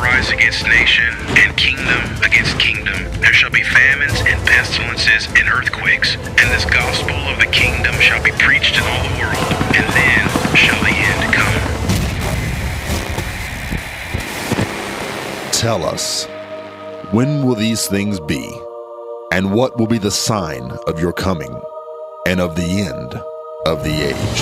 shall rise against nation, and kingdom against kingdom. There shall be famines and pestilences and earthquakes, and this gospel of the kingdom shall be preached in all the world, and then shall the end come. Tell us, when will these things be? And what will be the sign of your coming and of the end of the age?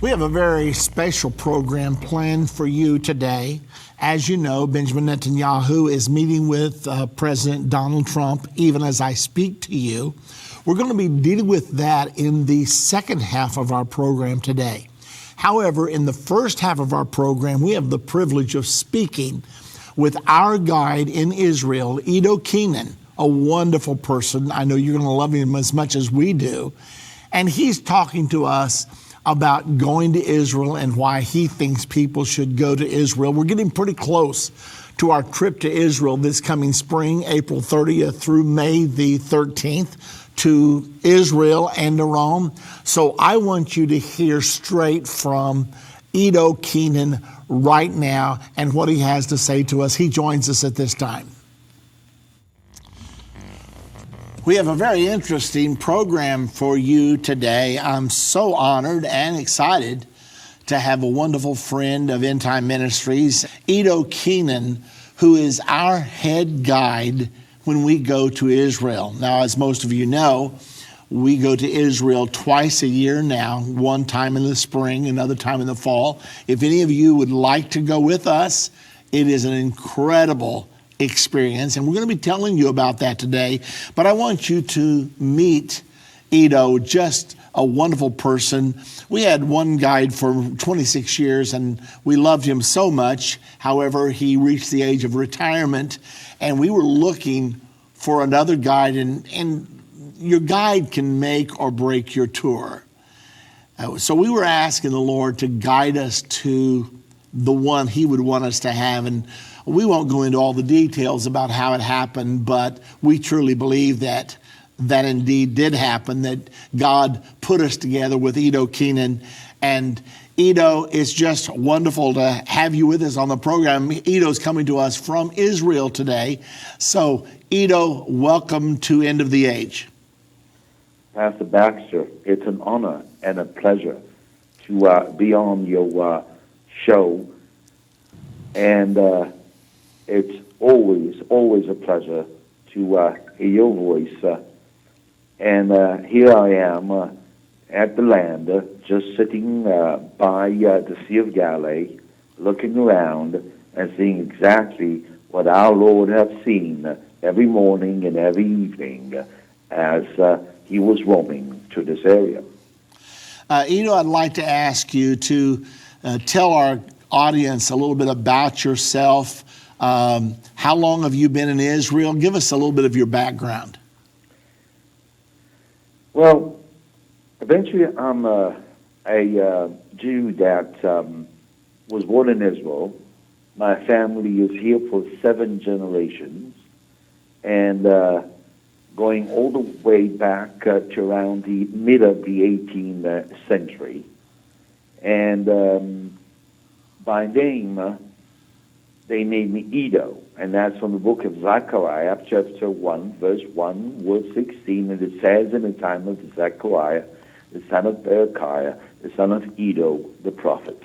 We have a very special program planned for you today. As you know, Benjamin Netanyahu is meeting with President Donald Trump even as I speak to you. We're going to be dealing with that in the second half of our program today. However, in the first half of our program, we have the privilege of speaking with our guide in Israel, Keynan, a wonderful person. I know you're going to love him as much as we do. And he's talking to us about going to Israel and why he thinks people should go to Israel. We're getting pretty close to our trip to Israel this coming spring, April 30th through May the 13th, to Israel and to Rome. So I want you to hear straight from Keynan right now and what he has to say to us. He joins us at this time. We have a very interesting program for you today. I'm so honored and excited to have a wonderful friend of End Time Ministries, Keynan, who is our head guide when we go to Israel. Now, as most of you know, we go to Israel twice a year now, one time in the spring, another time in the fall. If any of you would like to go with us, it is an incredible experience, and we're going to be telling you about that today. But I want you to meet just a wonderful person. We had one guide for 26 years, and we loved him so much. However, he reached the age of retirement, and we were looking for another guide, and your guide can make or break your tour. So we were asking the Lord to guide us to the one he would want us to have, and we won't go into all the details about how it happened, but we truly believe that indeed did happen, that God put us together with Keynan. And it's just wonderful to have you with us on the program. Ido's coming to us from Israel today. So, welcome to End of the Age. Pastor Baxter, it's an honor and a pleasure to be on your show. And it's always a pleasure to hear your voice. And here I am at the land, just sitting by the Sea of Galilee, looking around and seeing exactly what our Lord has seen every morning and every evening as he was roaming to this area. I'd like to ask you to tell our audience a little bit about yourself. How long have you been in Israel? Give us a little bit of your background. Well, eventually I'm a Jew that was born in Israel. My family is here for 7 generations, and going all the way back to around the mid of the 18th century. And by name, they named me Edo, and that's from the book of Zechariah, chapter 1, verse 1, verse 16, and it says, in the time of Zechariah, the son of Berechiah, the son of Edo, the prophet.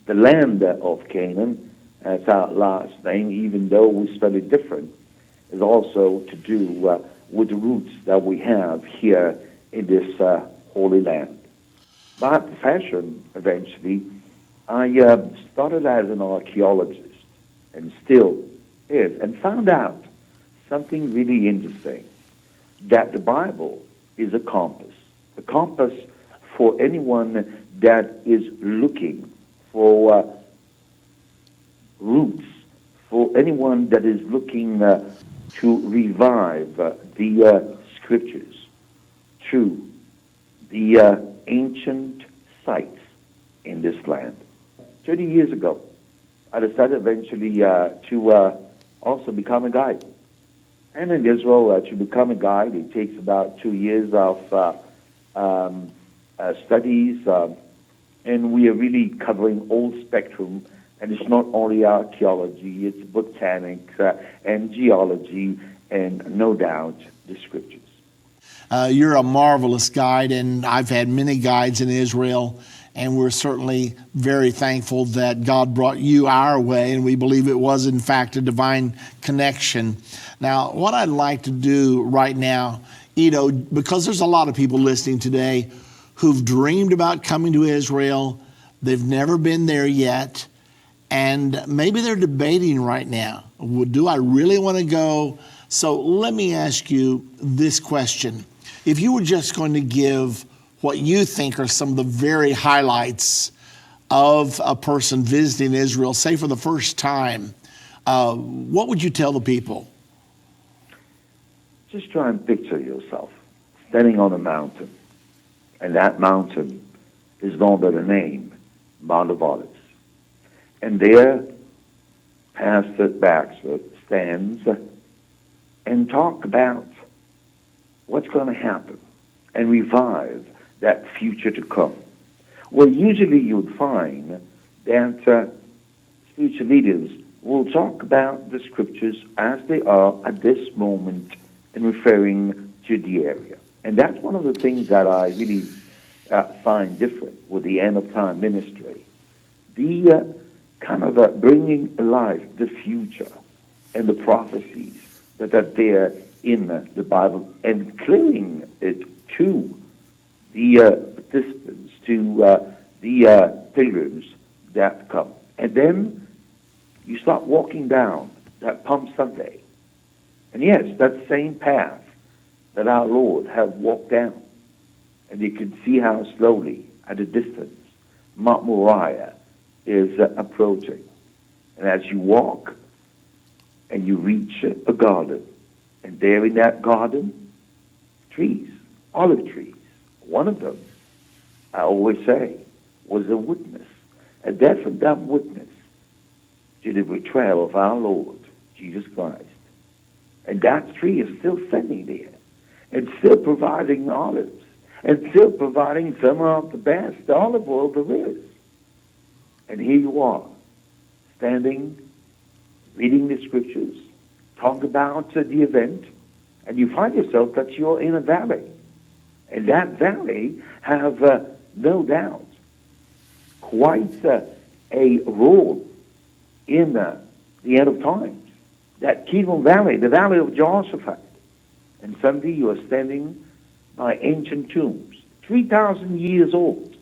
The land of Canaan, that's our last name, even though we spell it different, is also to do with the roots that we have here in this holy land. My profession, eventually, I started as an archaeologist, and still is, and found out something really interesting, that the Bible is a compass for anyone that is looking for roots, for anyone that is looking to revive the scriptures through the ancient sites in this land. 30 years ago, I decided eventually to also become a guide. And in Israel, to become a guide, it takes about 2 years of studies, and we are really covering all spectrum. And it's not only archaeology, it's botanics and geology, and no doubt the scriptures. You're a marvelous guide, and I've had many guides in Israel, and we're certainly very thankful that God brought you our way, and we believe it was, in fact, a divine connection. Now, what I'd like to do right now, Ido, because there's a lot of people listening today who've dreamed about coming to Israel, they've never been there yet, and maybe they're debating right now, well, do I really want to go? So let me ask you this question. If you were just going to give what you think are some of the very highlights of a person visiting Israel, say for the first time, what would you tell the people? Just try and picture yourself standing on a mountain, and that mountain is known by the name Mount of Olives. And there, Pastor Baxter stands and talk about what's going to happen and revive that future to come. Well, usually you would find that spiritual leaders will talk about the scriptures as they are at this moment in referring to the area. And that's one of the things that I really find different with the end of time ministry. The kind of bringing alive the future and the prophecies that are there in the Bible and clearing it to the participants, to the pilgrims that come. And then you start walking down that Palm Sunday. And yes, that same path that our Lord have walked down. And you can see how slowly, at a distance, Mount Moriah is approaching. And as you walk and you reach a garden, and there in that garden, trees, olive trees. One of them, I always say, was a witness, a death and dumb witness to the betrayal of our Lord, Jesus Christ. And that tree is still standing there, and still providing olives, and still providing some of the best olive oil there is. And here you are, standing, reading the scriptures, talk about the event, and you find yourself that you're in a valley. And that valley have, no doubt, quite a role in the end of times. That Keynan Valley, the Valley of Jehoshaphat. And suddenly you are standing by ancient tombs, 3,000 years old,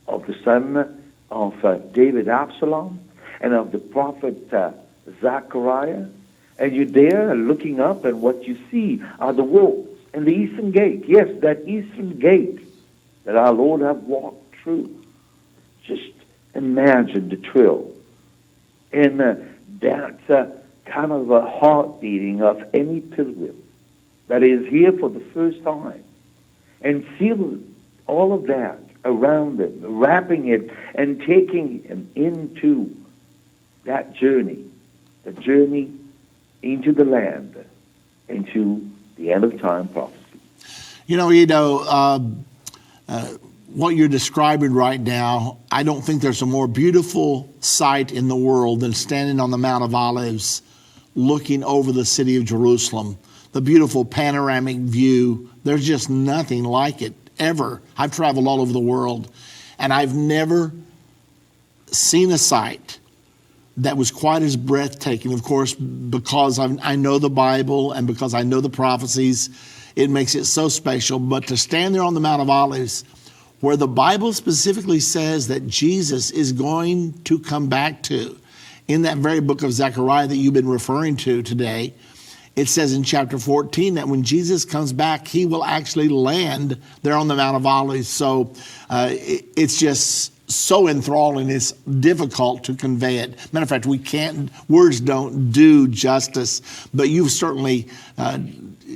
of the son of David Absalom and of the prophet Zechariah. And you're there looking up, and what you see are the walls and the eastern gate. Yes, that eastern gate that our Lord have walked through. Just imagine the thrill and that kind of a heart beating of any pilgrim that is here for the first time, and feel all of that around him, wrapping it and taking him into that journey, the journey into the land, into the end of time prophecy. You know, Ido, what you're describing right now, I don't think there's a more beautiful sight in the world than standing on the Mount of Olives, looking over the city of Jerusalem. The beautiful panoramic view, there's just nothing like it, ever. I've traveled all over the world, and I've never seen a sight that was quite as breathtaking. Of course, because I know the Bible and because I know the prophecies, it makes it so special. But to stand there on the Mount of Olives, where the Bible specifically says that Jesus is going to come back to, in that very book of Zechariah that you've been referring to today, it says in chapter 14 that when Jesus comes back, he will actually land there on the Mount of Olives. So it's just so enthralling, it's difficult to convey it. Matter of fact, words don't do justice, but you've certainly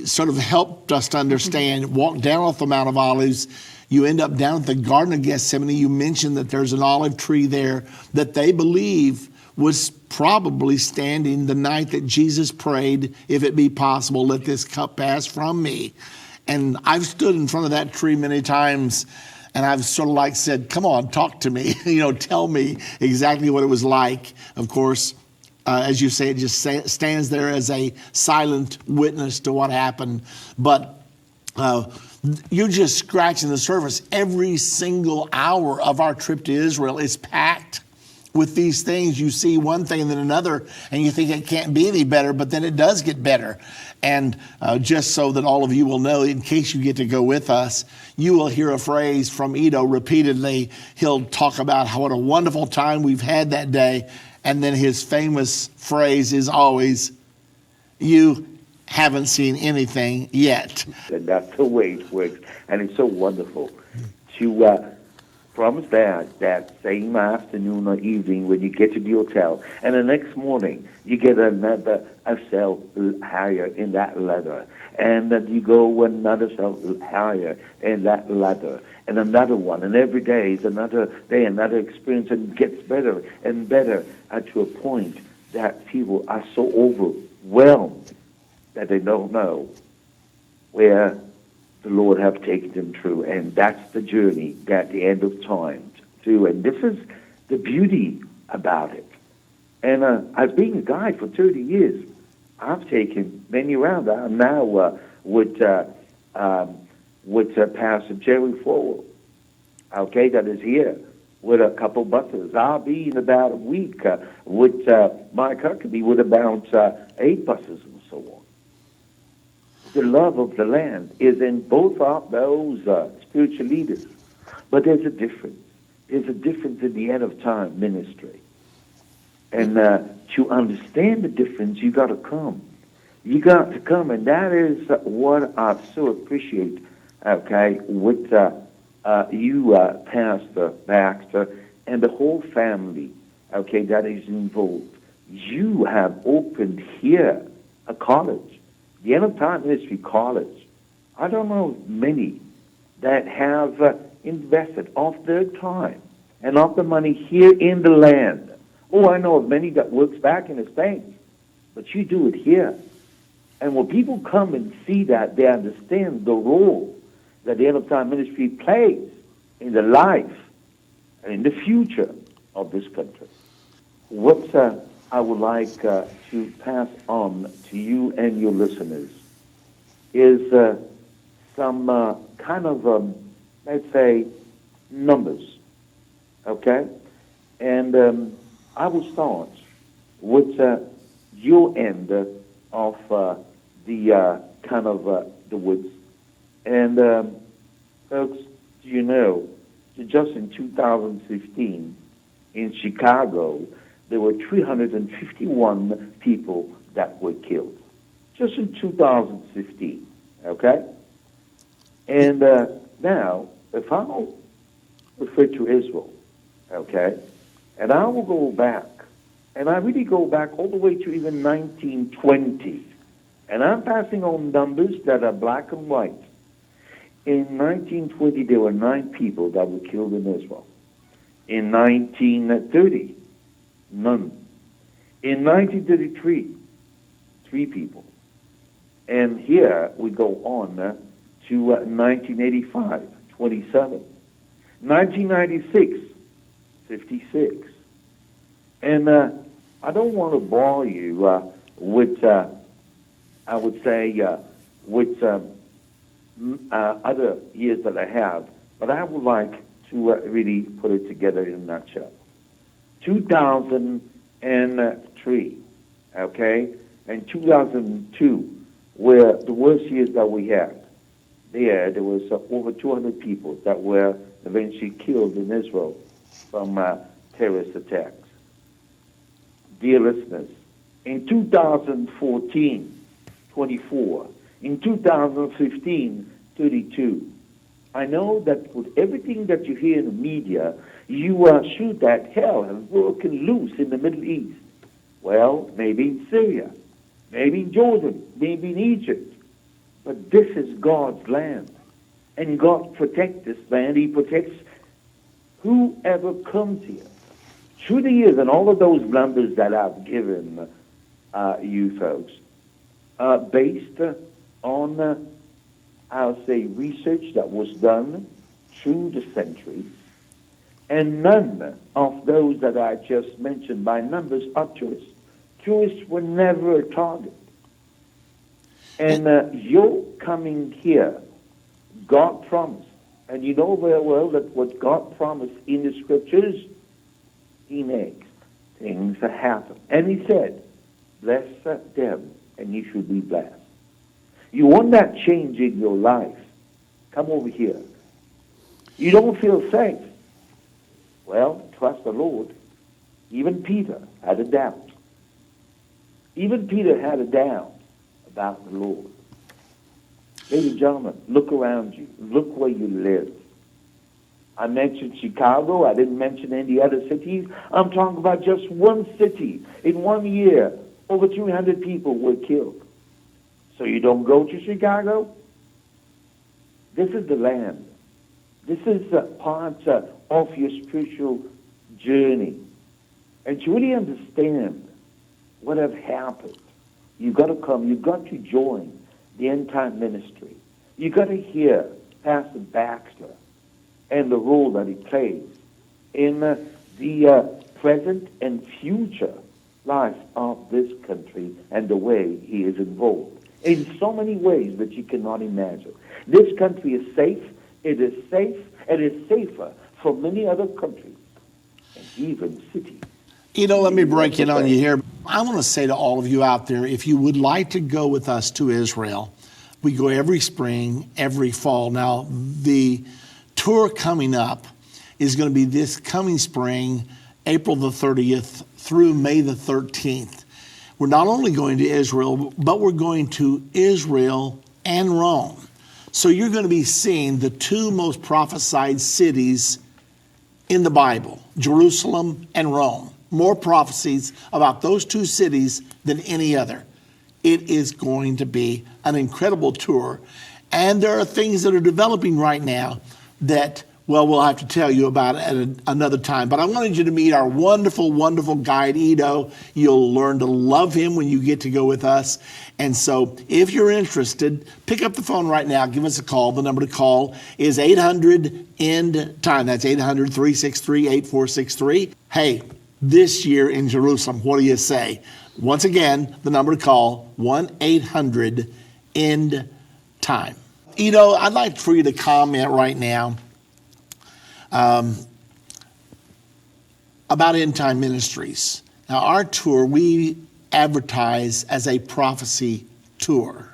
sort of helped us to understand. Walk down off the Mount of Olives, you end up down at the Garden of Gethsemane. You mentioned that there's an olive tree there that they believe was probably standing the night that Jesus prayed, if it be possible, let this cup pass from me. And I've stood in front of that tree many times, and I've sort of like said, come on, talk to me, tell me exactly what it was like. Of course, as you say, it just stands there as a silent witness to what happened. But you're just scratching the surface. Every single hour of our trip to Israel is packed with these things. You see one thing and then another, and you think it can't be any better, but then it does get better. And just so that all of you will know, in case you get to go with us, you will hear a phrase from Edo repeatedly. He'll talk about what a wonderful time we've had that day. And then his famous phrase is always, you haven't seen anything yet. And that's the way it works. And it's so wonderful to promise that same afternoon or evening when you get to the hotel, and the next morning you get a cell higher in that ladder, and that you go another cell higher in that ladder, and another one, and every day is another day, another experience, and it gets better and better to a point that people are so overwhelmed that they don't know where the Lord have taken them through. And that's the journey at the end of time too. And this is the beauty about it. And I've been a guide for 30 years. I've taken many around. I'm now with Pastor Jerry Fowler, that is here with a couple buses. I'll be in about a week with Mike Huckabee with about 8 buses and so on. The love of the land is in both of those spiritual leaders. But there's a difference. There's a difference in the end of time ministry. And to understand the difference, you got to come. You got to come. And that is what I so appreciate, with you, Pastor Baxter, and the whole family, that is involved. You have opened here a college. The End of Time Ministry College. I don't know many that have invested of their time and of the money here in the land. Oh, I know of many that works back in the States, but you do it here. And when people come and see that, they understand the role that the End of Time Ministry plays in the life and in the future of this country. What I would like to pass on to you and your listeners is some kind of, let's say, numbers, And I will start with your end of the kind of the woods. And folks, do you know, just in 2015 in Chicago, there were 351 people that were killed. Just in 2015, And now, if I'll refer to Israel, and I will go back, and I really go back all the way to even 1920, and I'm passing on numbers that are black and white. In 1920, there were 9 people that were killed in Israel. In 1930, none. In 1933, 3 people. And here we go on to 1985, 27. 1996, 56. And I don't want to bore you with, I would say, with other years that I have, but I would like to really put it together in a nutshell. 2003, and 2002 were the worst years that we had. There was over 200 people that were eventually killed in Israel from terrorist attacks. Dear listeners, in 2014, 24, in 2015, 32. I know that with everything that you hear in the media, you are sure that hell has broken loose in the Middle East. Well, maybe in Syria, maybe in Jordan, maybe in Egypt. But this is God's land. And God protects this land. He protects whoever comes here. through the years, and all of those numbers that I've given you folks, based on, I'll say, research that was done through the centuries, and none of those that I just mentioned by numbers are tourists. Tourists were never a target. And your coming here, God promised, and you know very well that what God promised in the scriptures, he makes things happen. And he said, bless them, and you should be blessed. You want that change in your life, come over here. You don't feel safe. Well, trust the Lord. Even Peter had a doubt. Even Peter had a doubt about the Lord. Ladies and gentlemen, look around you. Look where you live. I mentioned Chicago. I didn't mention any other cities. I'm talking about just one city. In 1 year, over 200 people were killed. So you don't go to Chicago? This is the land. This is part of your spiritual journey. And to really understand what have happened, you've got to come, you've got to join the end time ministry. You've got to hear Pastor Baxter and the role that he plays in the present and future life of this country and the way he is involved in so many ways that you cannot imagine. This country is safe. It is safe, and it's safer from many other countries and even cities. Let me break in on you here. I want to say to all of you out there, if you would like to go with us to Israel, we go every spring, every fall. Now, the tour coming up is going to be this coming spring, April the 30th through May the 13th. We're not only going to Israel, but we're going to Israel and Rome. So you're going to be seeing the two most prophesied cities in the Bible, Jerusalem and Rome. More prophecies about those two cities than any other. It is going to be an incredible tour. And there are things that are developing right now that, well, we'll have to tell you about at another time. But I wanted you to meet our wonderful, wonderful guide, Ido. You'll learn to love him when you get to go with us. And so if you're interested, pick up the phone right now. Give us a call. The number to call is 800-END-TIME. That's 800-363-8463. Hey, this year in Jerusalem, what do you say? Once again, the number to call, 1-800-END-TIME. Ido, I'd like for you to comment right now about End Time Ministries. Now, our tour, we advertise as a prophecy tour.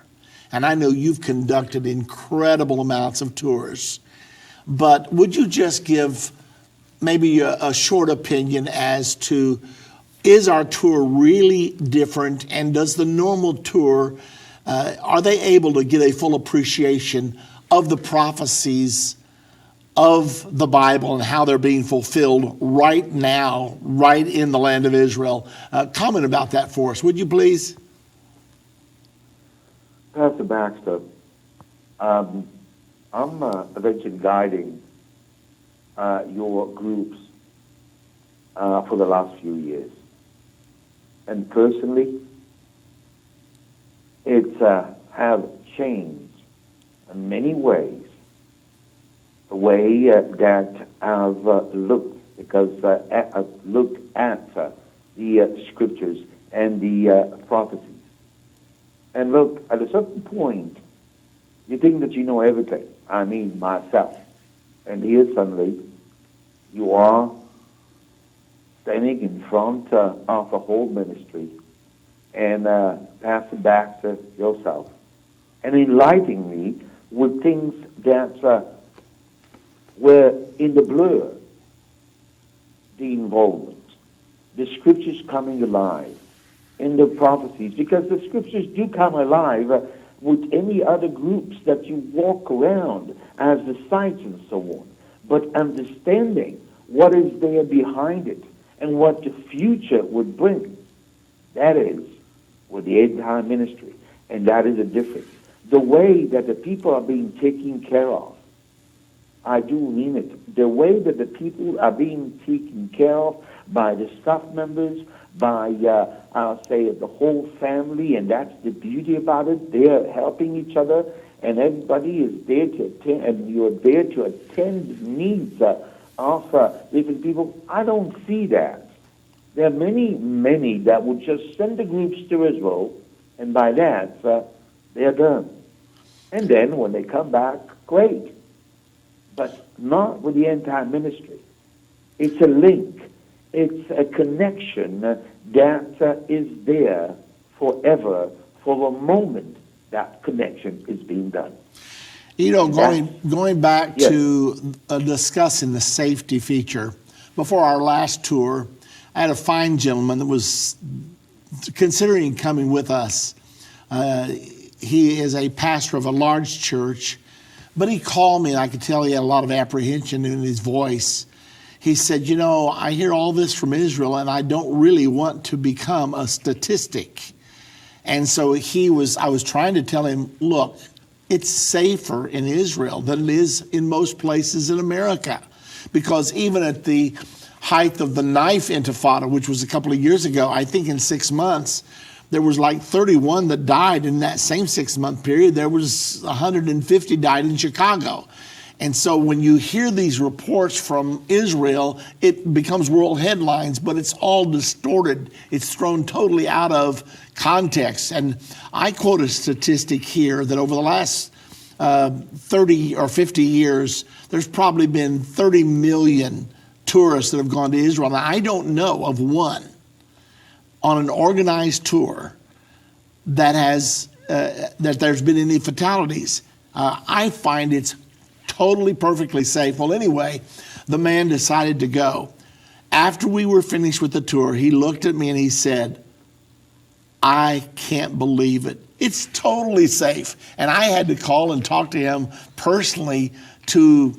And I know you've conducted incredible amounts of tours. But would you just give maybe a short opinion as to, is our tour really different? And does the normal tour, are they able to get a full appreciation of the prophecies of the Bible and how they're being fulfilled right now, right in the land of Israel? Comment about that for us, would you please? Pastor Baxter, I'm eventually guiding your groups for the last few years. And personally, it's have changed in many ways the way that I've looked, because I've looked at the scriptures and the prophecies. And look, at a certain point, you think that you know everything. I mean, myself. And here suddenly, you are standing in front of a whole ministry, and Pastor Baxter, yourself, and enlightening me with things that were in the blur, the involvement, the scriptures coming alive, in the prophecies, because the scriptures do come alive with any other groups that you walk around as the sites and so on. But understanding what is there behind it and what the future would bring, that is with the end time ministry, and that is a difference. The way that the people are being taken care of, I do mean it. The way that the people are being taken care of by the staff members, by, I'll say, the whole family, and that's the beauty about it. They're helping each other, and everybody is there to attend, and you're there to attend needs of different people. I don't see that. There are many that would just send the groups to Israel, and by that, they're done. And then when they come back, great. But not with the end-time ministry. It's a link. It's a connection that is there forever for the moment that connection is being done. Going back Yes. to discussing the safety feature, before our last tour, I had a fine gentleman that was considering coming with us. He is a pastor of a large church, but he called me, and I could tell he had a lot of apprehension in his voice. He said, I hear all this from Israel, and I don't really want to become a statistic. And so I was trying to tell him, look, it's safer in Israel than it is in most places in America. Because even at the height of the knife intifada, which was a couple of years ago, I think in 6 months, there was like 31 that died in that same 6-month period. There was 150 died in Chicago. And so when you hear these reports from Israel, it becomes world headlines, but it's all distorted. It's thrown totally out of context. And I quote a statistic here that over the last 30 or 50 years, there's probably been 30 million tourists that have gone to Israel. Now, I don't know of one on an organized tour that has that there's been any fatalities. I find it's totally perfectly safe. Well, anyway, the man decided to go. After we were finished with the tour, he looked at me and he said, I can't believe it. It's totally safe. And I had to call and talk to him personally to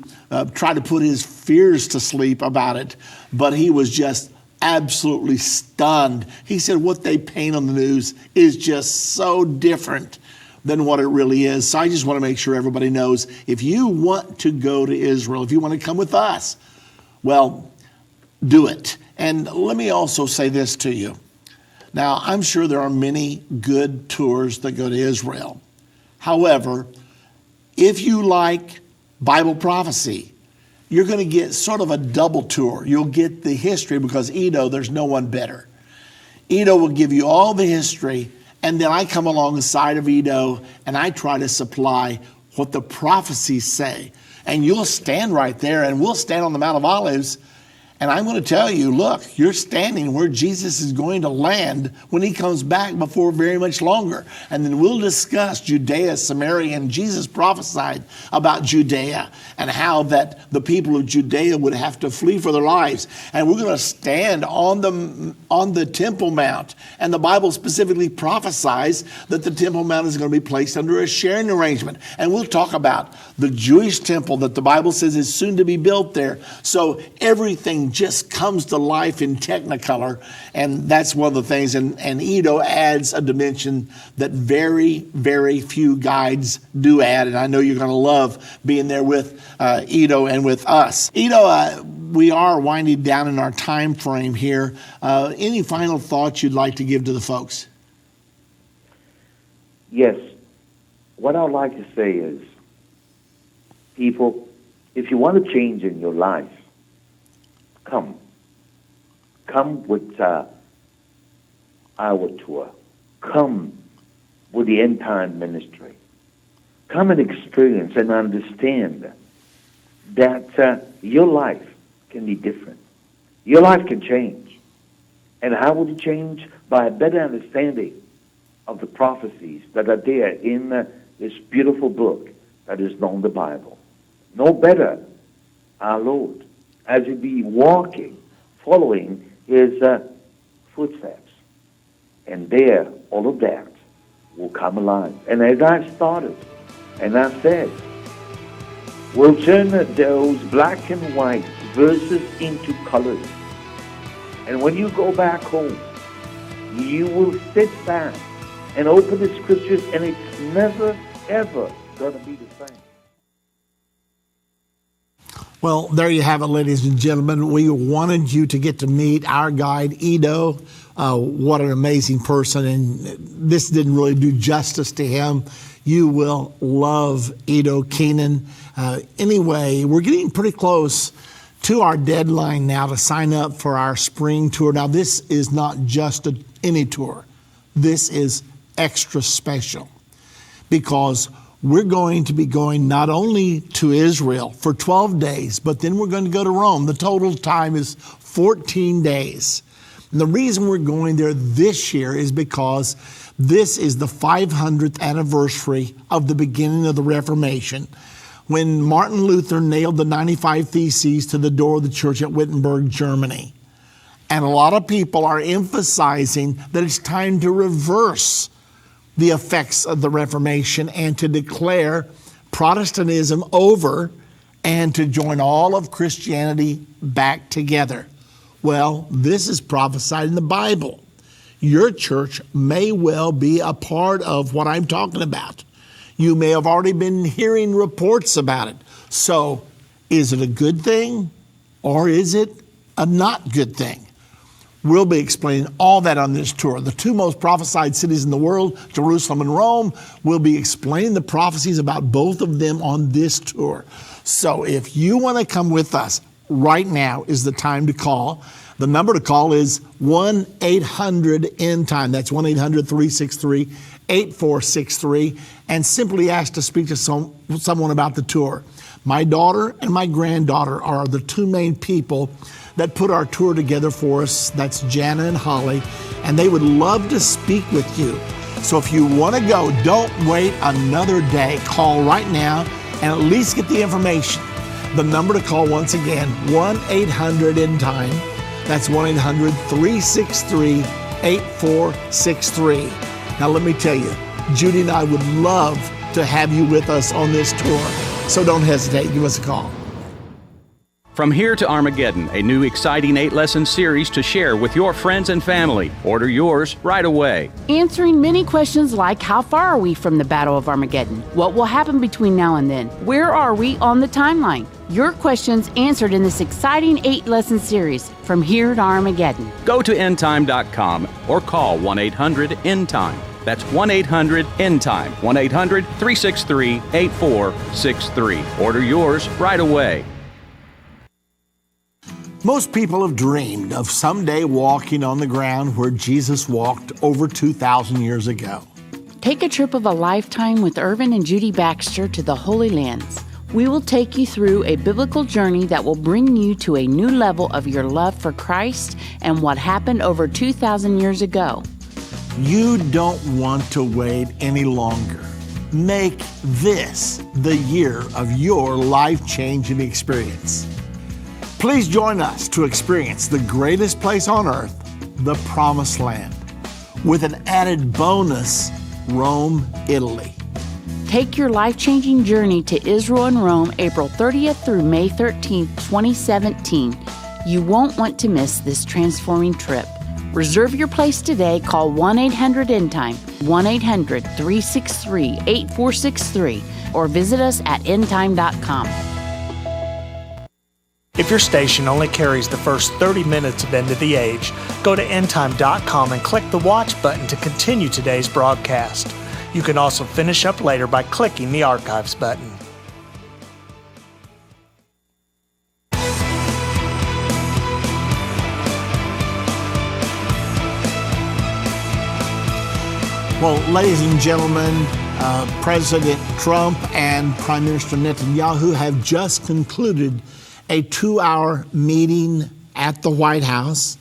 try to put his fears to sleep about it. But he was just absolutely stunned. He said what they paint on the news is just so different than what it really is. So I just want to make sure everybody knows, if you want to go to Israel, if you want to come with us, well, do it. And let me also say this to you. Now, I'm sure there are many good tours that go to Israel. However, if you like Bible prophecy, you're going to get sort of a double tour. You'll get the history, because Edo, there's no one better. Edo will give you all the history, and then I come alongside of Edo and I try to supply what the prophecies say. And you'll stand right there, and we'll stand on the Mount of Olives, and I'm going to tell you, look, you're standing where Jesus is going to land when he comes back before very much longer. And then we'll discuss Judea, Samaria, and Jesus prophesied about Judea and how that the people of Judea would have to flee for their lives. And we're going to stand on the Temple Mount. And the Bible specifically prophesies that the Temple Mount is going to be placed under a sharing arrangement. And we'll talk about the Jewish temple that the Bible says is soon to be built there. So everything just comes to life in Technicolor, and that's one of the things. And Edo adds a dimension that very, very few guides do add, and I know you're going to love being there with Edo and with us. Edo, we are winding down in our time frame here. Any final thoughts you'd like to give to the folks? Yes. What I'd like to say is, people, if you want to change in your life, come with our tour. Come with the end time ministry. Come and experience and understand that your life can be different. Your life can change. And how would it change? By a better understanding of the prophecies that are there in this beautiful book that is known the Bible. No better, our Lord, as he be walking, following his footsteps. And there, all of that will come alive. And as I started, and I said, we'll turn those black and white verses into colors. And when you go back home, you will sit back and open the scriptures, and it's never, ever going to be the same. Well, there you have it, ladies and gentlemen. We wanted you to get to meet our guide, Ido. What an amazing person, and this didn't really do justice to him. You will love Ido Keynan. Anyway, we're getting pretty close to our deadline now to sign up for our spring tour. Now, this is not just any tour. This is extra special because we're going to be going not only to Israel for 12 days, but then we're going to go to Rome. The total time is 14 days. And the reason we're going there this year is because this is the 500th anniversary of the beginning of the Reformation, when Martin Luther nailed the 95 Theses to the door of the church at Wittenberg, Germany. And a lot of people are emphasizing that it's time to reverse the effects of the Reformation and to declare Protestantism over and to join all of Christianity back together. Well, this is prophesied in the Bible. Your church may well be a part of what I'm talking about. You may have already been hearing reports about it. So, is it a good thing or is it a not good thing? We'll be explaining all that on this tour. The two most prophesied cities in the world, Jerusalem and Rome, we'll be explaining the prophecies about both of them on this tour. So if you want to come with us, right now is the time to call. The number to call is 1-800-END-TIME. That's 1-800-363-8463. And simply ask to speak to someone about the tour. My daughter and my granddaughter are the two main people that put our tour together for us. That's Jana and Holly. And they would love to speak with you. So if you want to go, don't wait another day. Call right now and at least get the information. The number to call once again, 1-800-END-TIME. That's 1-800-363-8463. Now let me tell you, Judy and I would love to have you with us on this tour. So don't hesitate, give us a call. From Here to Armageddon, a new exciting 8-lesson series to share with your friends and family. Order yours right away. Answering many questions like, how far are we from the Battle of Armageddon? What will happen between now and then? Where are we on the timeline? Your questions answered in this exciting 8-lesson series, From Here to Armageddon. Go to endtime.com or call 1-800-END-TIME. That's 1-800-END-TIME, 1-800-363-8463. Order yours right away. Most people have dreamed of someday walking on the ground where Jesus walked over 2,000 years ago. Take a trip of a lifetime with Irvin and Judy Baxter to the Holy Lands. We will take you through a biblical journey that will bring you to a new level of your love for Christ and what happened over 2,000 years ago. You don't want to wait any longer. Make this the year of your life-changing experience. Please join us to experience the greatest place on earth, the Promised Land, with an added bonus, Rome, Italy. Take your life-changing journey to Israel and Rome, April 30th through May 13th, 2017. You won't want to miss this transforming trip. Reserve your place today. Call 1-800-END-TIME, 1-800-363-8463, or visit us at endtime.com. If your station only carries the first 30 minutes of End of the Age, go to endtime.com and click the Watch button to continue today's broadcast. You can also finish up later by clicking the Archives button. Well, ladies and gentlemen, President Trump and Prime Minister Netanyahu have just concluded a 2-hour meeting at the White House,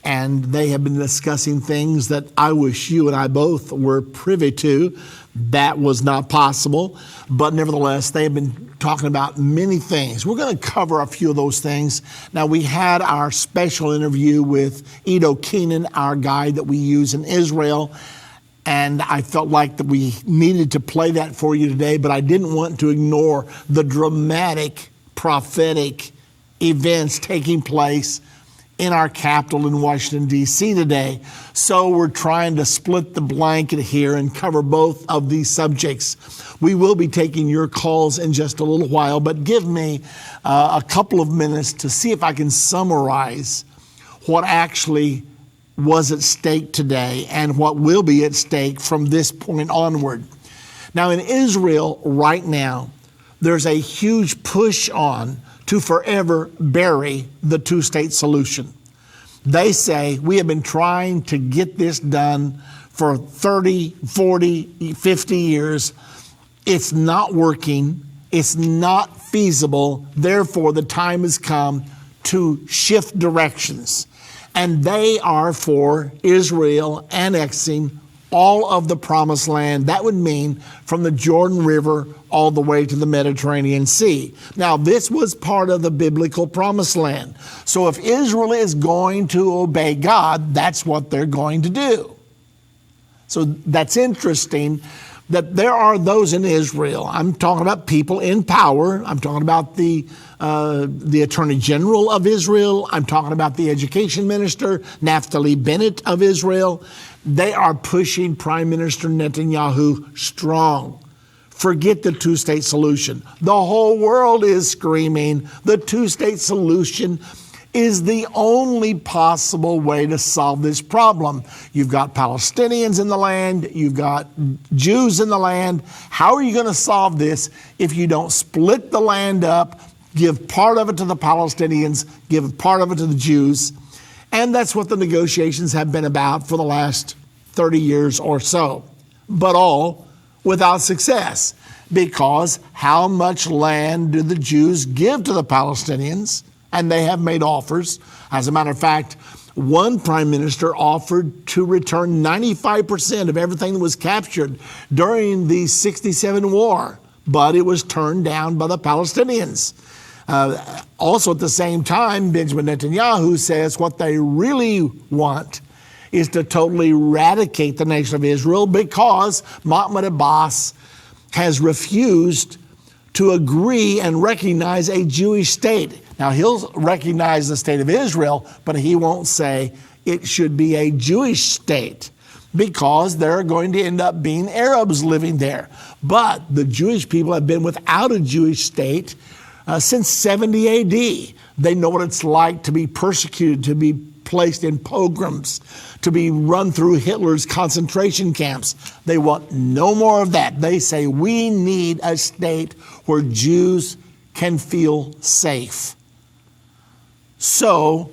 and they have been discussing things that I wish you and I both were privy to. That was not possible, but nevertheless, they have been talking about many things. We're going to cover a few of those things. Now, we had our special interview with Ido Keynan, our guide that we use in Israel, and I felt like that we needed to play that for you today, but I didn't want to ignore the dramatic prophetic events taking place in our capital in Washington, D.C. today. So we're trying to split the blanket here and cover both of these subjects. We will be taking your calls in just a little while, but give me a couple of minutes to see if I can summarize what actually was at stake today and what will be at stake from this point onward. Now, in Israel right now, there's a huge push on to forever bury the two-state solution. They say, we have been trying to get this done for 30, 40, 50 years. It's not working. It's not feasible. Therefore, the time has come to shift directions. And they are for Israel annexing all of the promised land. That would mean from the Jordan River all the way to the Mediterranean Sea. Now, this was part of the biblical promised land. So if Israel is going to obey God, that's what they're going to do. So that's interesting that there are those in Israel. I'm talking about people in power. I'm talking about the Attorney General of Israel. I'm talking about the Education Minister, Naphtali Bennett of Israel. They are pushing Prime Minister Netanyahu strong. Forget the two-state solution. The whole world is screaming the two-state solution is the only possible way to solve this problem. You've got Palestinians in the land. You've got Jews in the land. How are you going to solve this if you don't split the land up, give part of it to the Palestinians, give part of it to the Jews? And that's what the negotiations have been about for the last 30 years or so, but all without success. Because how much land do the Jews give to the Palestinians? And they have made offers. As a matter of fact, one prime minister offered to return 95% of everything that was captured during the 67 war, but it was turned down by the Palestinians. Also at the same time, Benjamin Netanyahu says what they really want is to totally eradicate the nation of Israel because Mahmoud Abbas has refused to agree and recognize a Jewish state. Now, he'll recognize the state of Israel, but he won't say it should be a Jewish state because there are going to end up being Arabs living there. But the Jewish people have been without a Jewish state since 70 AD. They know what it's like to be persecuted, to be placed in pogroms, to be run through Hitler's concentration camps. They want no more of that. They say we need a state where Jews can feel safe. So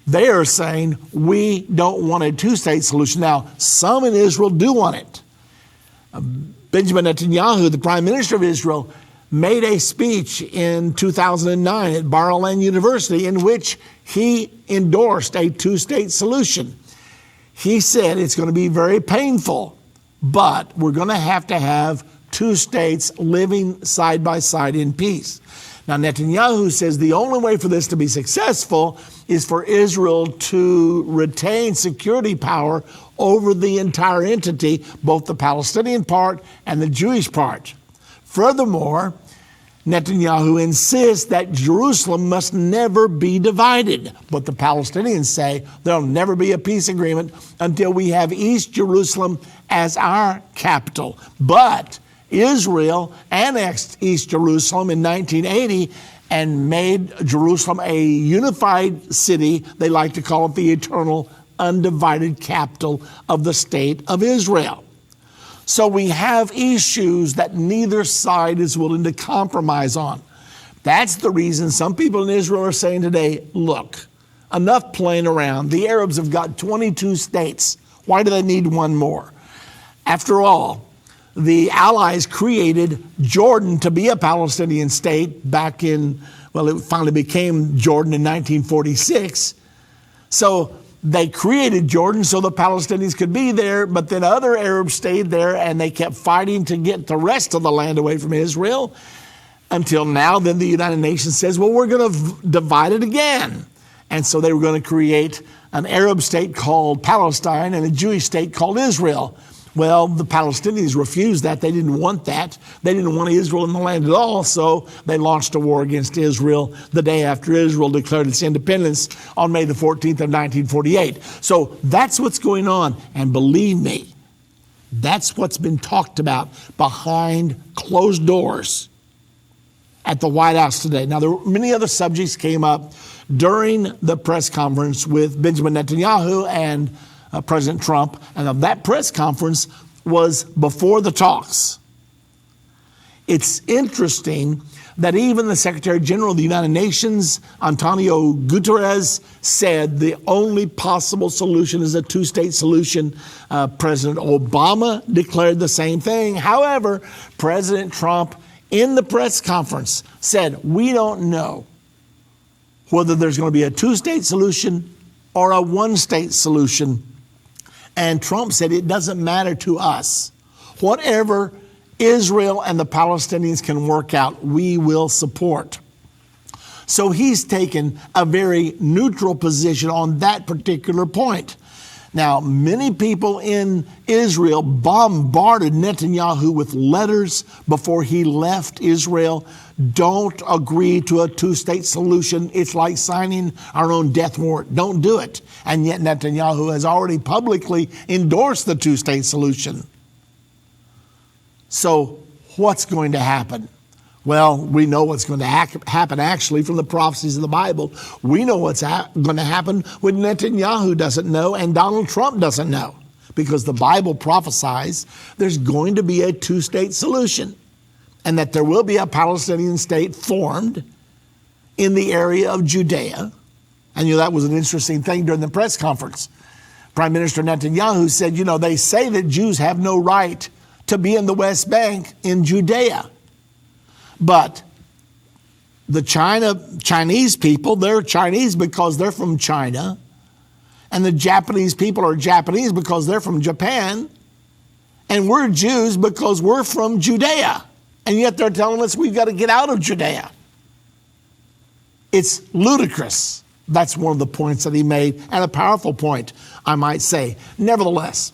they are saying we don't want a two-state solution. Now, some in Israel do want it. Benjamin Netanyahu, the prime minister of Israel, made a speech in 2009 at Bar-Ilan University in which he endorsed a two-state solution. He said it's going to be very painful, but we're going to have two states living side by side in peace. Now, Netanyahu says the only way for this to be successful is for Israel to retain security power over the entire entity, both the Palestinian part and the Jewish part. Furthermore, Netanyahu insists that Jerusalem must never be divided. But the Palestinians say there'll never be a peace agreement until we have East Jerusalem as our capital. But Israel annexed East Jerusalem in 1980 and made Jerusalem a unified city. They like to call it the eternal, undivided capital of the state of Israel. So we have issues that neither side is willing to compromise on. That's the reason some people in Israel are saying today, look, enough playing around. The Arabs have got 22 states. Why do they need one more? After all, the Allies created Jordan to be a Palestinian state back in, well, it finally became Jordan in 1946. So they created Jordan so the Palestinians could be there, but then other Arabs stayed there and they kept fighting to get the rest of the land away from Israel until now. Then the United Nations says, well, we're going to divide it again. And so they were going to create an Arab state called Palestine and a Jewish state called Israel. Well, the Palestinians refused that. They didn't want that. They didn't want Israel in the land at all, so they launched a war against Israel the day after Israel declared its independence on May the 14th of 1948. So that's what's going on. And believe me, that's what's been talked about behind closed doors at the White House today. Now, there were many other subjects came up during the press conference with Benjamin Netanyahu and President Trump, and that press conference was before the talks. It's interesting that even the Secretary General of the United Nations, Antonio Guterres, said the only possible solution is a two-state solution. President Obama declared the same thing. However, President Trump in the press conference said, we don't know whether there's going to be a two-state solution or a one-state solution. And Trump said, it doesn't matter to us. Whatever Israel and the Palestinians can work out, we will support. So he's taken a very neutral position on that particular point. Now, many people in Israel bombarded Netanyahu with letters before he left Israel. Don't agree to a two-state solution. It's like signing our own death warrant. Don't do it. And yet Netanyahu has already publicly endorsed the two-state solution. So what's going to happen? Well, we know what's going to happen actually from the prophecies of the Bible. We know what's going to happen when Netanyahu doesn't know and Donald Trump doesn't know, because the Bible prophesies there's going to be a two-state solution and that there will be a Palestinian state formed in the area of Judea. And that was an interesting thing during the press conference. Prime Minister Netanyahu said, they say that Jews have no right to be in the West Bank in Judea. But the Chinese people, they're Chinese because they're from China. And the Japanese people are Japanese because they're from Japan. And we're Jews because we're from Judea. And yet they're telling us we've got to get out of Judea. It's ludicrous. That's one of the points that he made, and a powerful point, I might say. Nevertheless,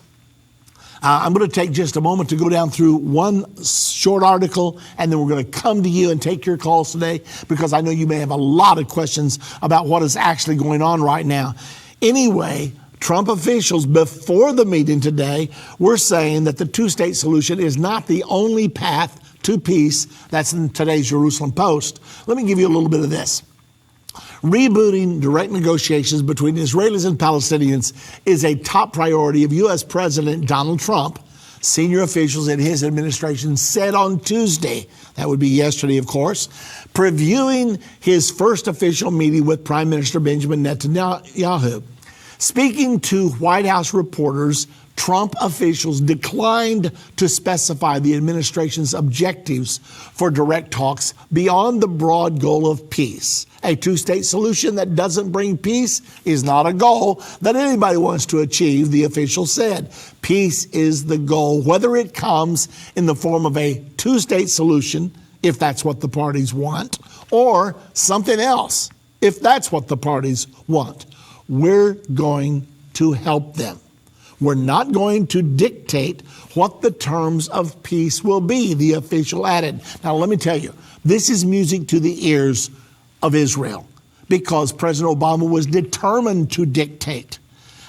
I'm going to take just a moment to go down through one short article, and then we're going to come to you and take your calls today, because I know you may have a lot of questions about what is actually going on right now. Anyway, Trump officials before the meeting today were saying that the two-state solution is not the only path to peace. That's in today's Jerusalem Post. Let me give you a little bit of this. Rebooting direct negotiations between Israelis and Palestinians is a top priority of U.S. President Donald Trump. Senior officials in his administration said on Tuesday, that would be yesterday, of course, previewing his first official meeting with Prime Minister Benjamin Netanyahu. Speaking to White House reporters, Trump officials declined to specify the administration's objectives for direct talks beyond the broad goal of peace. A two-state solution that doesn't bring peace is not a goal that anybody wants to achieve, the official said. Peace is the goal, whether it comes in the form of a two-state solution, if that's what the parties want, or something else, if that's what the parties want. We're going to help them. We're not going to dictate what the terms of peace will be, the official added. Now, let me tell you, this is music to the ears of Israel, because President Obama was determined to dictate.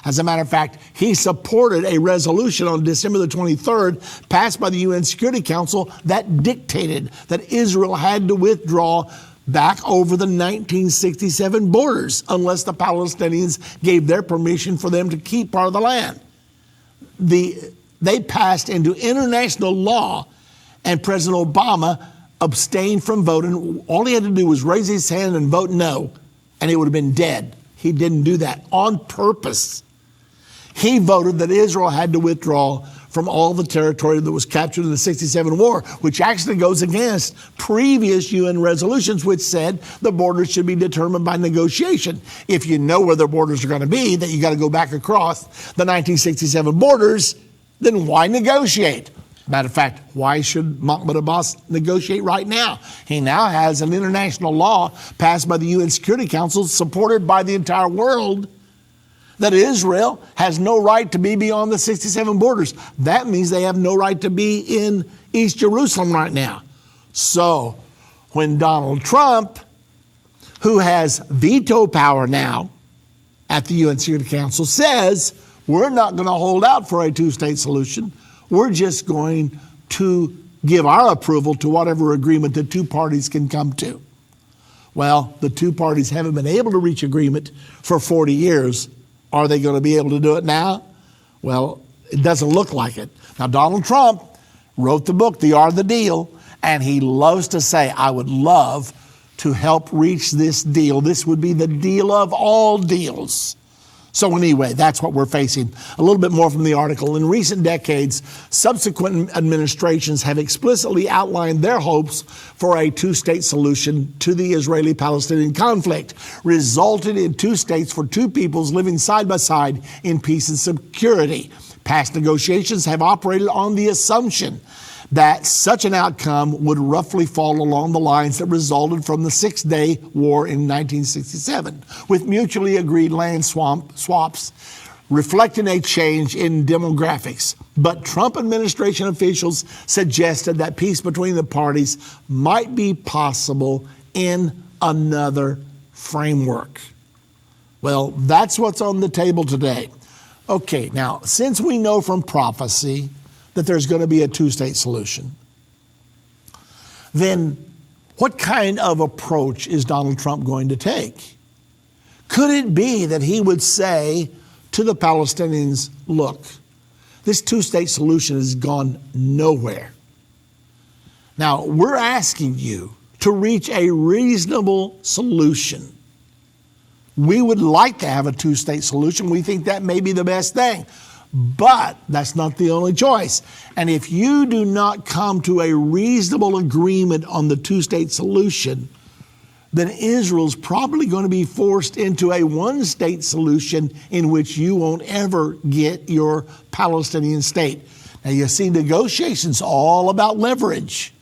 As a matter of fact, he supported a resolution on December the 23rd passed by the UN Security Council that dictated that Israel had to withdraw back over the 1967 borders unless the Palestinians gave their permission for them to keep part of the land. They passed into international law, and President Obama abstained from voting. All he had to do was raise his hand and vote no, and it would have been dead. He didn't do that on purpose. He voted that Israel had to withdraw from all the territory that was captured in the 67 war, which actually goes against previous UN resolutions, which said the borders should be determined by negotiation. If you know where the borders are going to be, that you got to go back across the 1967 borders, then why negotiate? Matter of fact, why should Mahmoud Abbas negotiate right now? He now has an international law passed by the UN Security Council, supported by the entire world, that Israel has no right to be beyond the 67 borders. That means they have no right to be in East Jerusalem right now. So when Donald Trump, who has veto power now at the UN Security Council, says we're not going to hold out for a two-state solution, we're just going to give our approval to whatever agreement the two parties can come to. Well, the two parties haven't been able to reach agreement for 40 years. Are they going to be able to do it now? Well, it doesn't look like it. Now, Donald Trump wrote the book, The Art of the Deal, and he loves to say, I would love to help reach this deal. This would be the deal of all deals. So anyway, that's what we're facing. A little bit more from the article. In recent decades, subsequent administrations have explicitly outlined their hopes for a two-state solution to the Israeli-Palestinian conflict, resulted in two states for two peoples living side by side in peace and security. Past negotiations have operated on the assumption that such an outcome would roughly fall along the lines that resulted from the Six-Day War in 1967, with mutually agreed land swaps reflecting a change in demographics. But Trump administration officials suggested that peace between the parties might be possible in another framework. Well, that's what's on the table today. Okay, now, since we know from prophecy that there's going to be a two-state solution, then what kind of approach is Donald Trump going to take? Could it be that he would say to the Palestinians, look, this two-state solution has gone nowhere. Now, we're asking you to reach a reasonable solution. We would like to have a two-state solution. We think that may be the best thing. But that's not the only choice. And if you do not come to a reasonable agreement on the two-state solution, then Israel's probably going to be forced into a one-state solution in which you won't ever get your Palestinian state. Now, you see, negotiations all about leverage.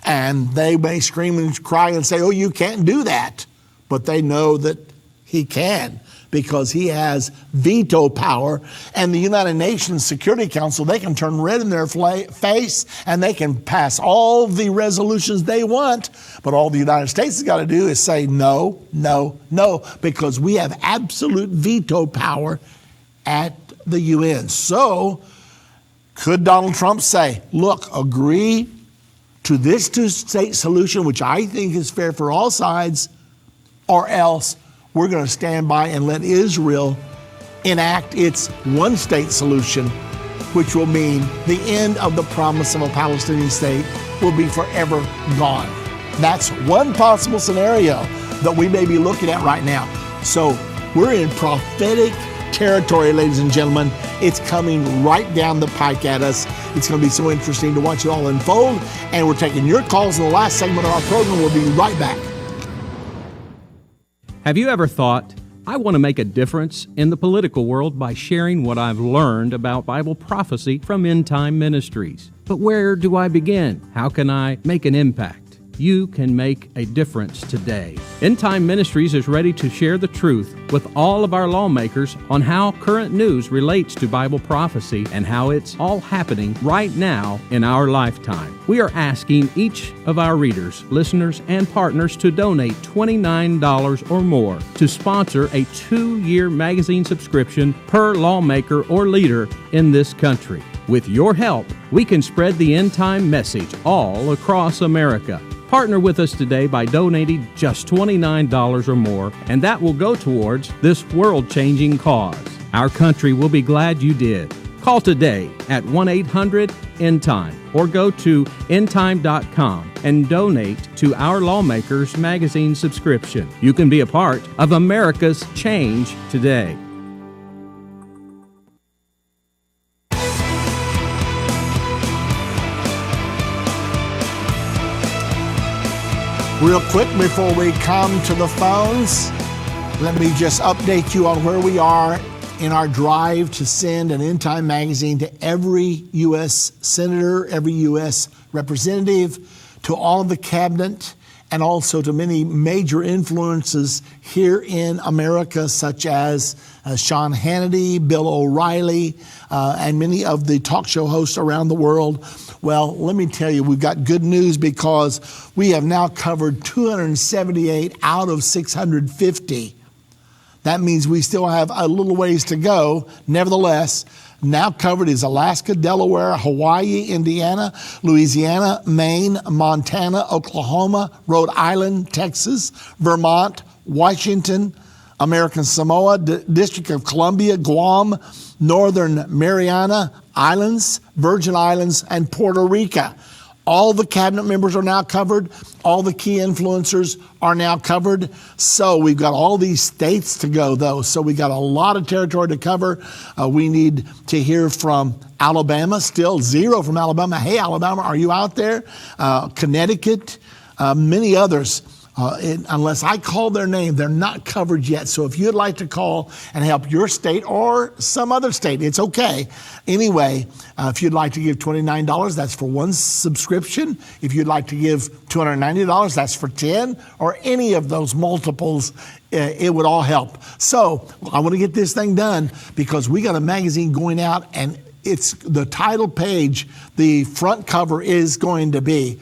And they may scream and cry and say, oh, you can't do that. But they know that he can, because he has veto power, and the United Nations Security Council, they can turn red in their face and they can pass all the resolutions they want, but all the United States has got to do is say no, no, no, because we have absolute veto power at the UN. So could Donald Trump say, look, agree to this two-state solution, which I think is fair for all sides, or else we're going to stand by and let Israel enact its one-state solution, which will mean the end of the promise of a Palestinian state will be forever gone. That's one possible scenario that we may be looking at right now. So we're in prophetic territory, ladies and gentlemen. It's coming right down the pike at us. It's going to be so interesting to watch it all unfold. And we're taking your calls in the last segment of our program. We'll be right back. Have you ever thought, I want to make a difference in the political world by sharing what I've learned about Bible prophecy from End Time Ministries? But where do I begin? How can I make an impact? You can make a difference today. End Time Ministries is ready to share the truth with all of our lawmakers on how current news relates to Bible prophecy and how it's all happening right now in our lifetime. We are asking each of our readers, listeners, and partners to donate $29 or more to sponsor a 2-year magazine subscription per lawmaker or leader in this country. With your help, we can spread the end time message all across America. Partner with us today by donating just $29 or more, and that will go towards this world-changing cause. Our country will be glad you did. Call today at 1-800-END-TIME or go to endtime.com and donate to our Lawmakers magazine subscription. You can be a part of America's change today. Real quick before we come to the phones, let me just update you on where we are in our drive to send an End Time magazine to every U.S. senator, every U.S. representative, to all of the cabinet, and also to many major influences here in America, such as Sean Hannity, Bill O'Reilly, and many of the talk show hosts around the world. Well, let me tell you, we've got good news because we have now covered 278 out of 650. That means we still have a little ways to go. Nevertheless, now covered is Alaska, Delaware, Hawaii, Indiana, Louisiana, Maine, Montana, Oklahoma, Rhode Island, Texas, Vermont, Washington, American Samoa, District of Columbia, Guam, Northern Mariana Islands, Virgin Islands, and Puerto Rico. All the cabinet members are now covered. All the key influencers are now covered. So we've got all these states to go, though. So we got a lot of territory to cover. We need to hear from Alabama, still 0 from Alabama. Hey, Alabama, are you out there? Connecticut, many others. Unless I call their name, they're not covered yet. So if you'd like to call and help your state or some other state, it's okay. Anyway, if you'd like to give $29, that's for one subscription. If you'd like to give $290, that's for 10, or any of those multiples, it would all help. So I want to get this thing done because we got a magazine going out, and it's the title page, the front cover is going to be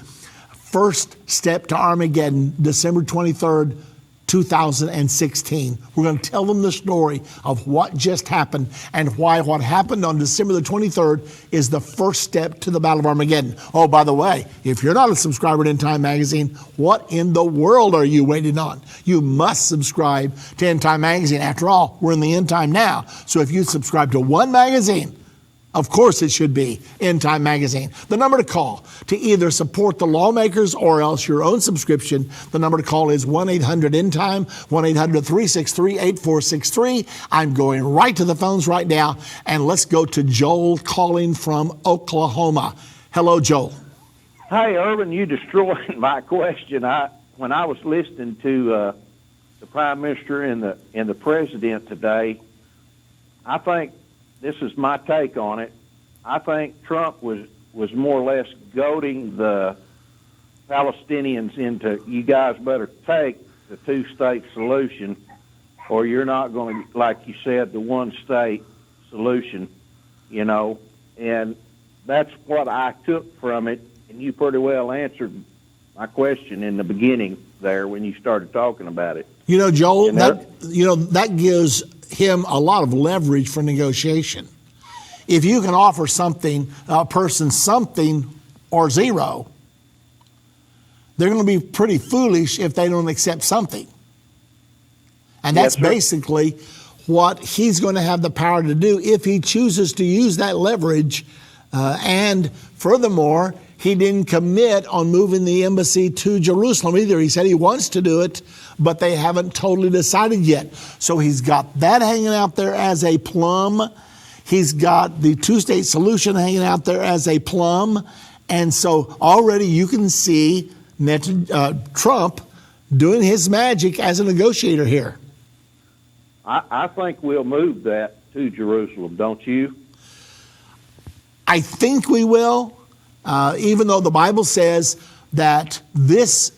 First Step to Armageddon, December 23rd, 2016. We're going to tell them the story of what just happened and why what happened on December the 23rd is the first step to the Battle of Armageddon. Oh, by the way, if you're not a subscriber to End Time Magazine, what in the world are you waiting on? You must subscribe to End Time Magazine. After all, we're in the end time now. So if you subscribe to one magazine, of course it should be End Time Magazine. The number to call to either support the lawmakers or else your own subscription, the number to call is 1-800-END-TIME, 1-800-363-8463. I'm going right to the phones right now, and let's go to Joel calling from Oklahoma. Hello, Joel. Hey, Irvin, you destroyed my question. When I was listening to the Prime Minister and the President today, I think, this is my take on it, I think Trump was more or less goading the Palestinians into, you guys better take the two-state solution or you're not going to, like you said, the one-state solution, and that's what I took from it, and you pretty well answered my question in the beginning there when you started talking about it. Joel, that gives him a lot of leverage for negotiation. If you can offer a person something or zero, they're going to be pretty foolish if they don't accept something. And that's basically what he's going to have the power to do if he chooses to use that leverage. And furthermore, he didn't commit on moving the embassy to Jerusalem either. He said he wants to do it, but they haven't totally decided yet. So he's got that hanging out there as a plum. He's got the two-state solution hanging out there as a plum. And so already you can see Trump doing his magic as a negotiator here. I think we'll move that to Jerusalem, don't you? I think we will, even though the Bible says that this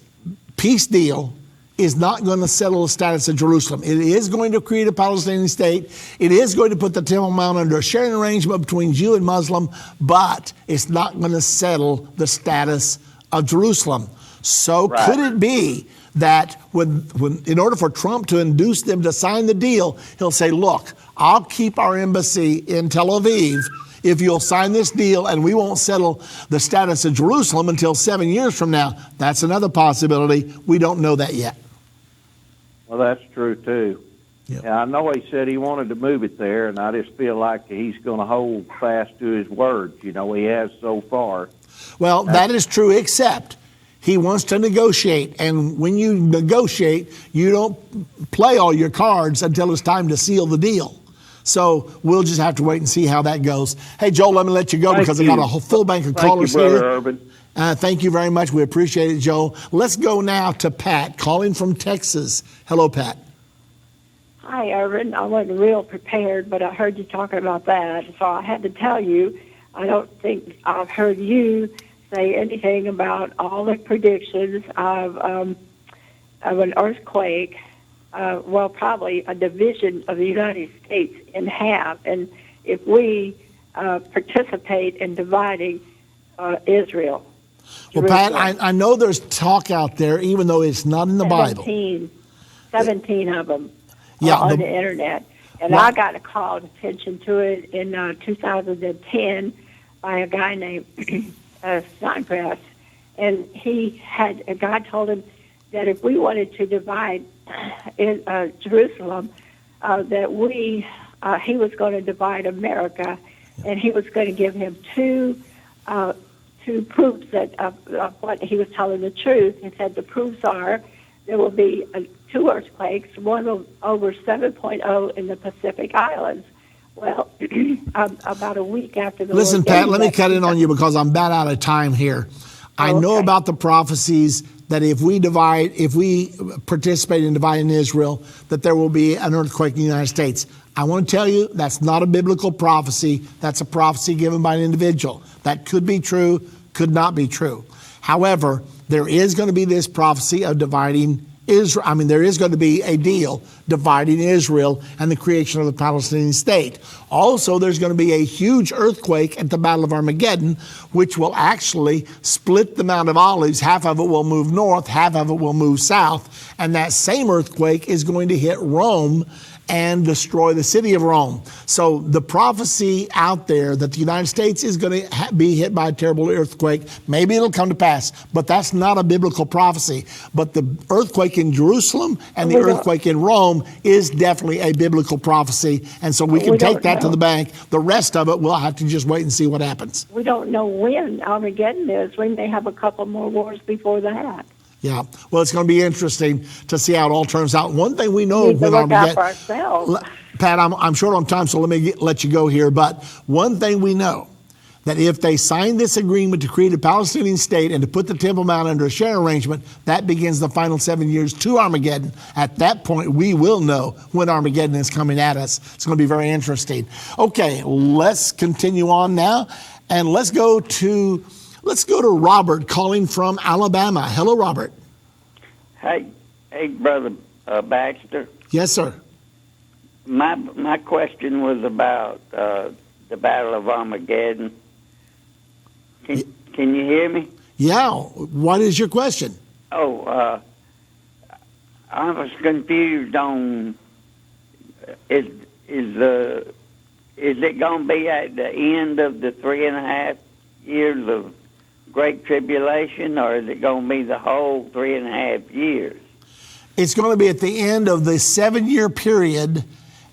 peace deal is not going to settle the status of Jerusalem. It is going to create a Palestinian state. It is going to put the Temple Mount under a sharing arrangement between Jew and Muslim, but it's not going to settle the status of Jerusalem. So could it be that when in order for Trump to induce them to sign the deal, he'll say, look, I'll keep our embassy in Tel Aviv if you'll sign this deal, and we won't settle the status of Jerusalem until 7 years from now. That's another possibility. We don't know that yet. Well, that's true, too. Yep. Yeah, I know he said he wanted to move it there, and I just feel like he's going to hold fast to his words. He has so far. Well, that is true, except he wants to negotiate. And when you negotiate, you don't play all your cards until it's time to seal the deal. So we'll just have to wait and see how that goes. Hey, Joel, let me let you go because I got a whole full bank of callers here. Thank you, Brother Irvin. Thank you very much. We appreciate it, Joel. Let's go now to Pat, calling from Texas. Hello, Pat. Hi, Irvin. I wasn't real prepared, but I heard you talking about that, so I had to tell you, I don't think I've heard you say anything about all the predictions of an earthquake. Well, probably a division of the United States in half, and if we participate in dividing Israel. Well, Pat, I know there's talk out there, even though it's not in the Bible. 17 of them on the internet. And I got a call attention to it in 2010 by a guy named Steinpress. And God told him that if we wanted to divide in Jerusalem, that he was going to divide America, and he was going to give him two proofs of what he was telling the truth. He said the proofs are there will be two earthquakes, one over 7.0 in the Pacific Islands. Well, about a week after the Listen, Pat, let me cut in on you because I'm about out of time here. I know about the prophecies that if we participate in dividing Israel, that there will be an earthquake in the United States. I want to tell you that's not a biblical prophecy. That's a prophecy given by an individual. That could be true, could not be true. However, there is going to be this prophecy of dividing Israel. I mean, there is going to be a deal dividing Israel and the creation of the Palestinian state. Also, there's going to be a huge earthquake at the Battle of Armageddon, which will actually split the Mount of Olives. Half of it will move north, half of it will move south. And that same earthquake is going to hit Rome and destroy the city of Rome. So the prophecy out there that the United States is going to be hit by a terrible earthquake, maybe it'll come to pass, but that's not a biblical prophecy. But the earthquake in Jerusalem and the earthquake in Rome is definitely a biblical prophecy, and so we can take that to the bank. The rest of it, we'll have to just wait and see what happens. We don't know when Armageddon is. We may have a couple more wars before that. Yeah, well, it's going to be interesting to see how it all turns out. One thing we know when Armageddon, Pat, I'm short on time, so let me let you go here. But one thing we know, that if they sign this agreement to create a Palestinian state and to put the Temple Mount under a sharing arrangement, that begins the final 7 years to Armageddon. At that point, we will know when Armageddon is coming at us. It's going to be very interesting. Okay, let's continue on now, and let's go to Robert calling from Alabama. Hello, Robert. Hey, Brother Baxter. Yes, sir. My question was about the Battle of Armageddon. Can you hear me? Yeah. What is your question? I was confused on is it going to be at the end of the 3.5 years of Great Tribulation, or is it going to be the whole 3.5 years? It's going to be at the end of the 7-year period,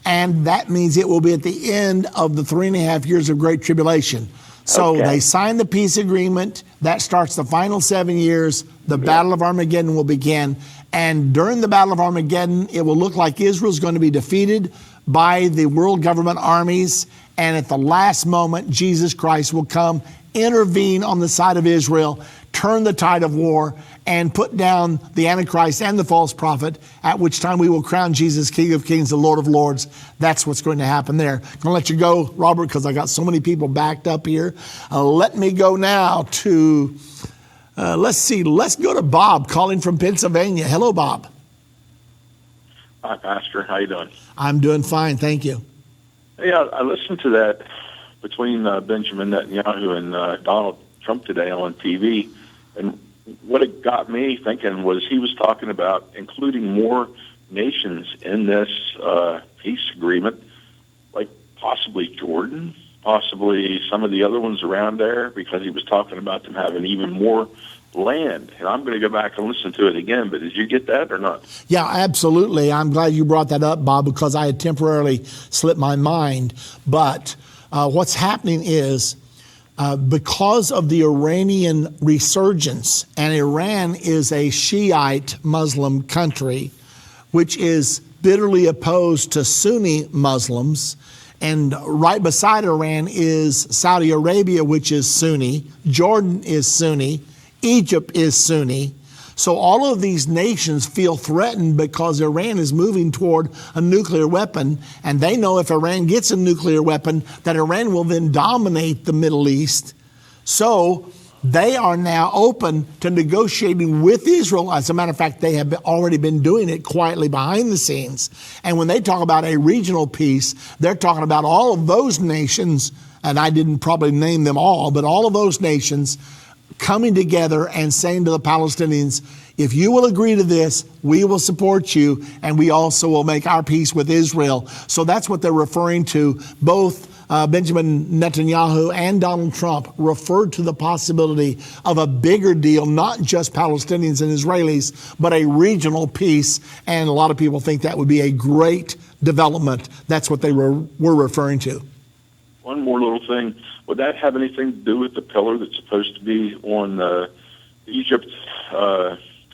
and that means it will be at the end of the 3.5 years of Great Tribulation. So they sign the peace agreement. That starts the final 7 years. The Battle of Armageddon will begin. And during the Battle of Armageddon, it will look like Israel's going to be defeated by the world government armies. And at the last moment, Jesus Christ will come, intervene on the side of Israel, turn the tide of war, and put down the Antichrist and the false prophet, at which time we will crown Jesus King of Kings, the Lord of Lords. That's what's going to happen there. I'm going to let you go, Robert, because I got so many people backed up here. Let me go now to, let's go to Bob calling from Pennsylvania. Hello, Bob. Hi, Pastor. How you doing? I'm doing fine, thank you. Yeah, I listened to that between Benjamin Netanyahu and Donald Trump today on TV, and what it got me thinking was he was talking about including more nations in this peace agreement, like possibly Jordan, possibly some of the other ones around there, because he was talking about them having even more land. And I'm going to go back and listen to it again, but did you get that or not? Yeah, absolutely. I'm glad you brought that up, Bob, because I had temporarily slipped my mind. But what's happening is because of the Iranian resurgence, and Iran is a Shiite Muslim country, which is bitterly opposed to Sunni Muslims, and right beside Iran is Saudi Arabia, which is Sunni, Jordan is Sunni, Egypt is Sunni. So all of these nations feel threatened because Iran is moving toward a nuclear weapon, and they know if Iran gets a nuclear weapon, that Iran will then dominate the Middle East. So They are now open to negotiating with Israel. As a matter of fact, they have already been doing it quietly behind the scenes. And when they talk about a regional peace, they're talking about all of those nations, and I didn't probably name them all, but all of those nations coming together and saying to the Palestinians, if you will agree to this, we will support you, and we also will make our peace with Israel. So that's what they're referring to. Both Benjamin Netanyahu and Donald Trump referred to the possibility of a bigger deal, not just Palestinians and Israelis, but a regional peace. And a lot of people think that would be a great development. That's what they were referring to. One more little thing. Would that have anything to do with the pillar that's supposed to be on Egypt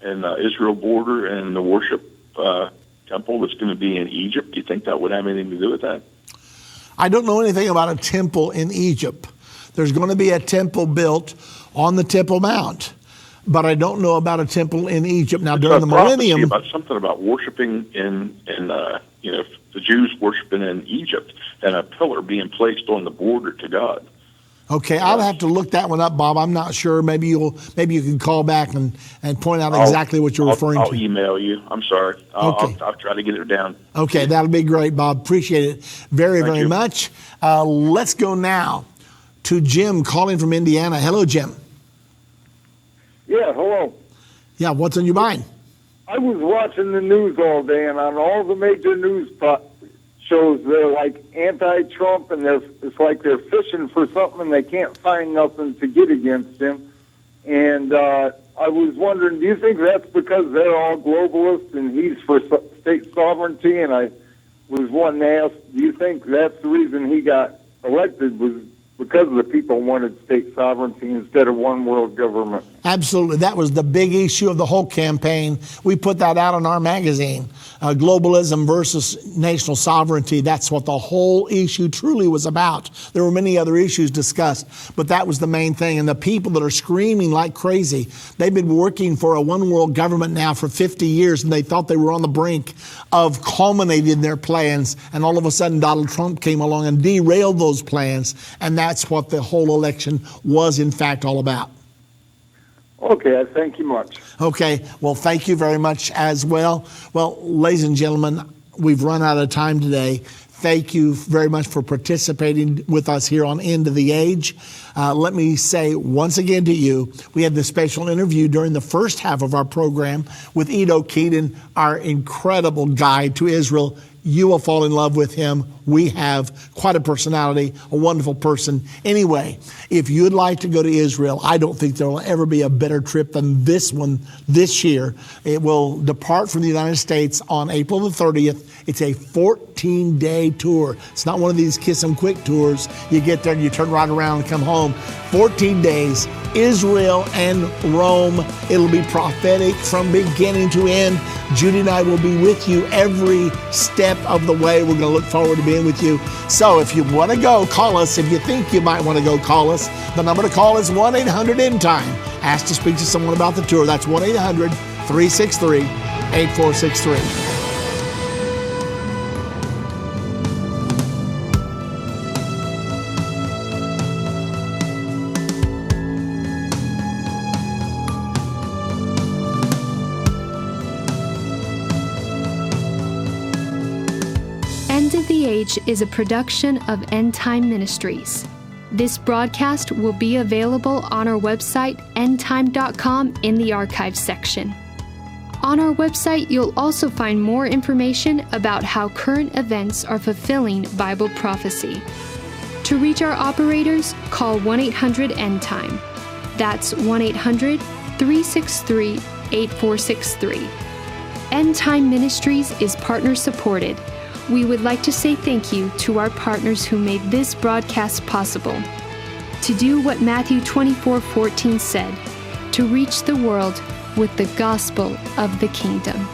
and Israel border and the worship temple that's going to be in Egypt? Do you think that would have anything to do with that? I don't know anything about a temple in Egypt. There's going to be a temple built on the Temple Mount, but I don't know about a temple in Egypt. Now, during the millennium, about something about worshiping in the Jews worshiping in Egypt and a pillar being placed on the border to God. Okay, I'll have to look that one up, Bob. I'm not sure. Maybe you can call back and point out exactly what you're referring to. I'll email you. I'm sorry. I'll try to get it down. Okay, that'll be great, Bob. Appreciate it very much. Let's go now to Jim calling from Indiana. Hello, Jim. Yeah, hello. Yeah, what's on your mind? I was watching the news all day, and on all the major news shows, they're like anti-Trump, and it's like they're fishing for something and they can't find nothing to get against him. And I was wondering, do you think that's because they're all globalists and he's for state sovereignty? And I was wanting to ask, do you think that's the reason he got elected, was because the people wanted state sovereignty instead of one world government? Absolutely. That was the big issue of the whole campaign. We put that out in our magazine, globalism versus national sovereignty. That's what the whole issue truly was about. There were many other issues discussed, but that was the main thing. And the people that are screaming like crazy, they've been working for a one world government now for 50 years, and they thought they were on the brink of culminating their plans. And all of a sudden, Donald Trump came along and derailed those plans. And that's what the whole election was, in fact, all about. Okay, thank you much. Okay, well, thank you very much as well. Well, ladies and gentlemen, we've run out of time today. Thank you very much for participating with us here on End of the Age. Let me say once again to you, we had this special interview during the first half of our program with Keynan, our incredible guide to Israel. You will fall in love with him. We have quite a personality, a wonderful person. Anyway, if you'd like to go to Israel, I don't think there will ever be a better trip than this one this year. It will depart from the United States on April the 30th. It's a 14-day tour. It's not one of these kiss 'em quick tours. You get there and you turn right around and come home. 14 days, Israel and Rome. It'll be prophetic from beginning to end. Judy and I will be with you every step of the way. We're going to look forward to being with you. So if you want to go, call us. If you think you might want to go, call us. The number to call is 1-800-END-TIME. Ask to speak to someone about the tour. That's 1-800-363-8463. End of the Age is a production of End Time Ministries. This broadcast will be available on our website, endtime.com, in the archives section. On our website, you'll also find more information about how current events are fulfilling Bible prophecy. To reach our operators, call 1-800-END-TIME. That's 1-800-363-8463. End Time Ministries is partner supported. We would like to say thank you to our partners who made this broadcast possible. To do what Matthew 24:14 said, to reach the world with the gospel of the kingdom.